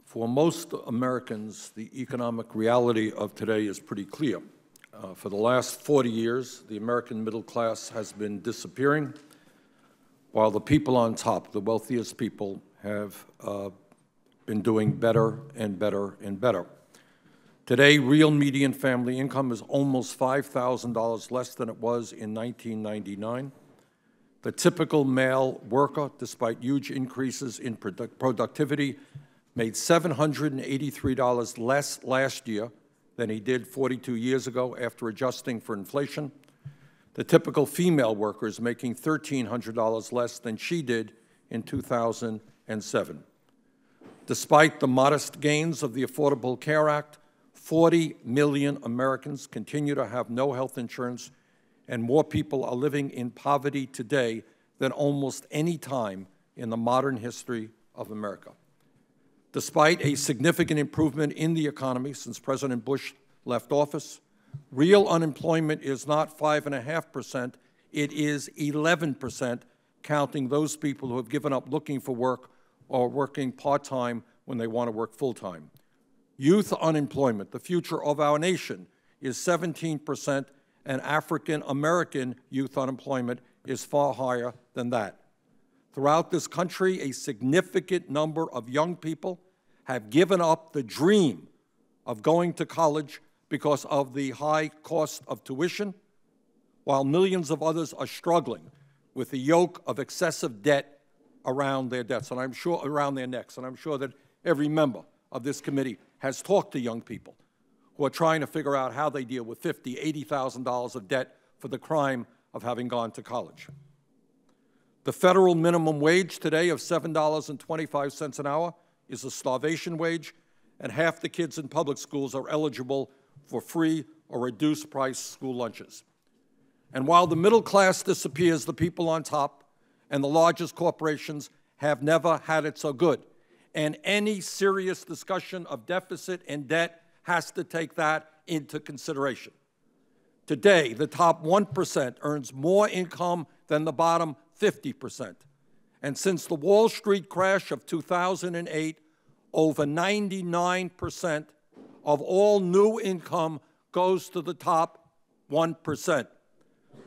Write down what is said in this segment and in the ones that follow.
For most Americans, the economic reality of today is pretty clear. For the last 40 years, the American middle class has been disappearing, while the people on top, the wealthiest people, have been doing better and better and better. Today, real median family income is almost $5,000 less than it was in 1999. The typical male worker, despite huge increases in productivity, made $783 less last year than he did 42 years ago after adjusting for inflation. The typical female worker is making $1,300 less than she did in 2007. Despite the modest gains of the Affordable Care Act, 40 million Americans continue to have no health insurance, and more people are living in poverty today than almost any time in the modern history of America. Despite a significant improvement in the economy since President Bush left office, real unemployment is not 5.5%, it is 11%, counting those people who have given up looking for work or working part-time when they want to work full-time. Youth unemployment, the future of our nation, is 17%, and African-American youth unemployment is far higher than that. Throughout this country, a significant number of young people have given up the dream of going to college because of the high cost of tuition, while millions of others are struggling with the yoke of excessive debt around their necks. And I'm sure that every member of this committee has talked to young people who are trying to figure out how they deal with $50,000, $80,000 of debt for the crime of having gone to college. The federal minimum wage today of $7.25 an hour is a starvation wage, and half the kids in public schools are eligible for free or reduced price school lunches. And while the middle class disappears, the people on top and the largest corporations have never had it so good. And any serious discussion of deficit and debt has to take that into consideration. Today, the top 1% earns more income than the bottom 50%. And since the Wall Street crash of 2008, over 99% of all new income goes to the top 1%.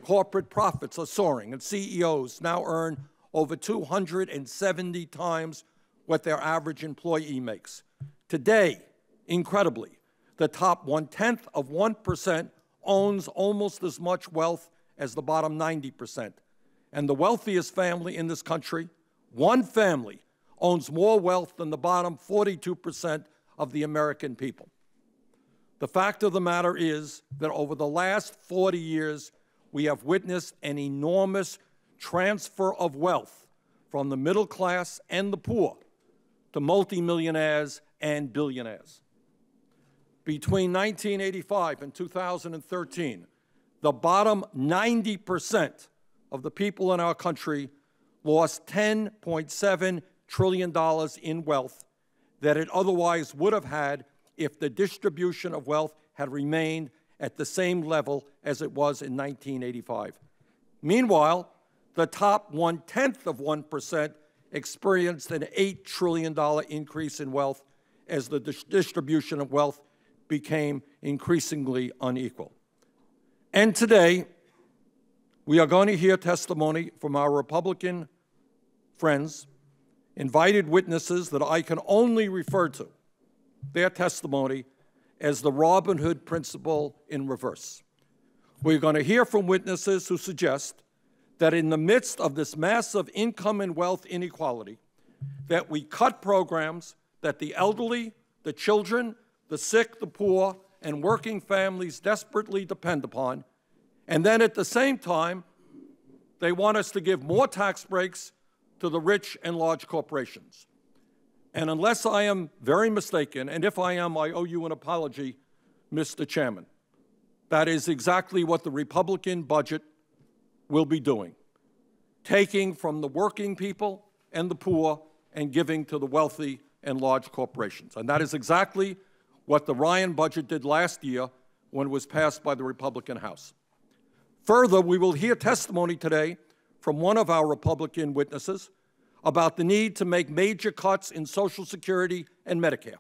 Corporate profits are soaring, and CEOs now earn over 270 times what their average employee makes. Today, incredibly, the top 1/10 of 1% owns almost as much wealth as the bottom 90%. And the wealthiest family in this country, one family, owns more wealth than the bottom 42% of the American people. The fact of the matter is that over the last 40 years, we have witnessed an enormous transfer of wealth from the middle class and the poor to multimillionaires and billionaires. Between 1985 and 2013, the bottom 90% of the people in our country lost $10.7 trillion in wealth that it otherwise would have had if the distribution of wealth had remained at the same level as it was in 1985. Meanwhile, the top 1/10 of 1% experienced an $8 trillion increase in wealth as the distribution of wealth became increasingly unequal. And today, we are going to hear testimony from our Republican friends, invited witnesses that I can only refer to their testimony as the Robin Hood principle in reverse. We're going to hear from witnesses who suggest that in the midst of this massive income and wealth inequality, that we cut programs that the elderly, the children, the sick, the poor, and working families desperately depend upon, and then at the same time, they want us to give more tax breaks to the rich and large corporations. And unless I am very mistaken, and if I am, I owe you an apology, Mr. Chairman, that is exactly what the Republican budget will be doing, taking from the working people and the poor and giving to the wealthy and large corporations. And that is exactly what the Ryan budget did last year when it was passed by the Republican House. Further, we will hear testimony today from one of our Republican witnesses about the need to make major cuts in Social Security and Medicare.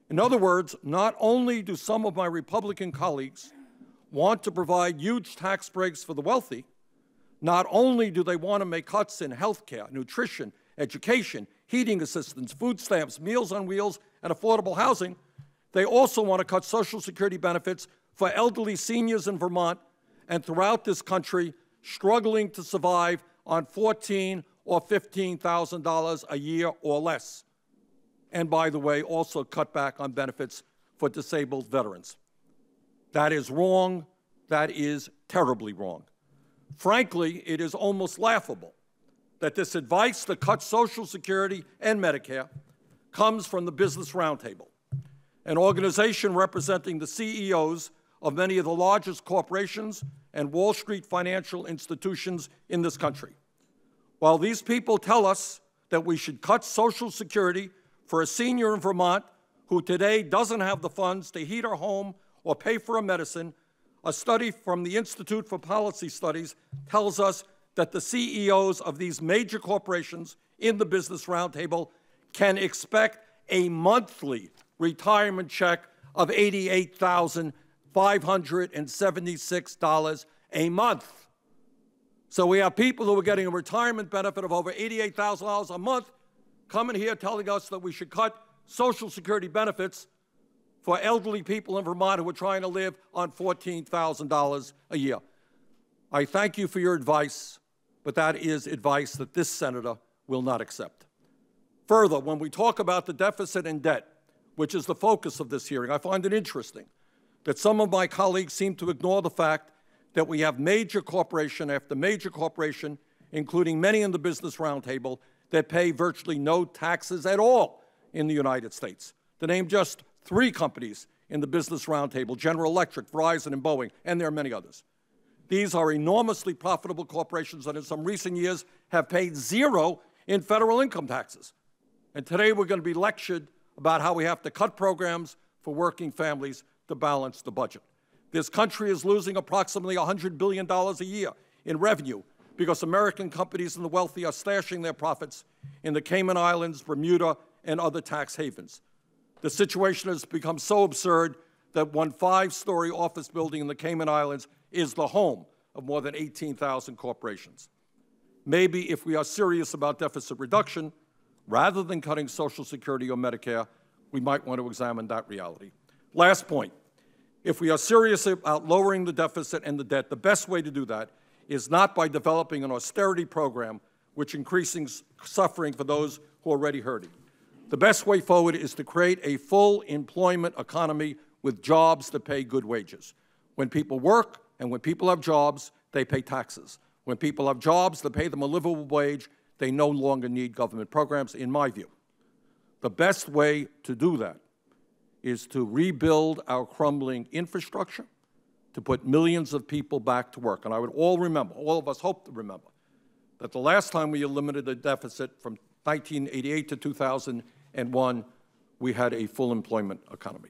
In other words, not only do some of my Republican colleagues want to provide huge tax breaks for the wealthy, not only do they want to make cuts in health care, nutrition, education, heating assistance, food stamps, Meals on Wheels, and affordable housing, they also want to cut Social Security benefits for elderly seniors in Vermont and throughout this country struggling to survive on $14,000 or $15,000 a year or less. And by the way, also cut back on benefits for disabled veterans. That is wrong. That is terribly wrong. Frankly, it is almost laughable that this advice to cut Social Security and Medicare comes from the Business Roundtable, an organization representing the CEOs of many of the largest corporations and Wall Street financial institutions in this country. While these people tell us that we should cut Social Security for a senior in Vermont who today doesn't have the funds to heat her home or pay for a medicine, a study from the Institute for Policy Studies tells us that the CEOs of these major corporations in the Business Roundtable can expect a monthly retirement check of $88,576 a month. So we have people who are getting a retirement benefit of over $88,000 a month coming here telling us that we should cut Social Security benefits for elderly people in Vermont who are trying to live on $14,000 a year. I thank you for your advice, but that is advice that this senator will not accept. Further, when we talk about the deficit and debt, which is the focus of this hearing, I find it interesting that some of my colleagues seem to ignore the fact that we have major corporation after major corporation, including many in the Business Roundtable, that pay virtually no taxes at all in the United States. To name just 3 companies in the Business Roundtable: General Electric, Verizon, and Boeing, and there are many others. These are enormously profitable corporations that in some recent years have paid 0 in federal income taxes. And today we're going to be lectured about how we have to cut programs for working families to balance the budget. This country is losing approximately $100 billion a year in revenue because American companies and the wealthy are stashing their profits in the Cayman Islands, Bermuda, and other tax havens. The situation has become so absurd that one 5-story office building in the Cayman Islands is the home of more than 18,000 corporations. Maybe if we are serious about deficit reduction, rather than cutting Social Security or Medicare, we might want to examine that reality. Last point, if we are serious about lowering the deficit and the debt, the best way to do that is not by developing an austerity program which increases suffering for those who are already hurting. The best way forward is to create a full employment economy with jobs that pay good wages. When people work and when people have jobs, they pay taxes. When people have jobs that pay them a livable wage, they no longer need government programs, in my view. The best way to do that is to rebuild our crumbling infrastructure, to put millions of people back to work. And I would all remember, all of us hope to remember, that the last time we eliminated the deficit from 1988 to 2001, we had a full employment economy.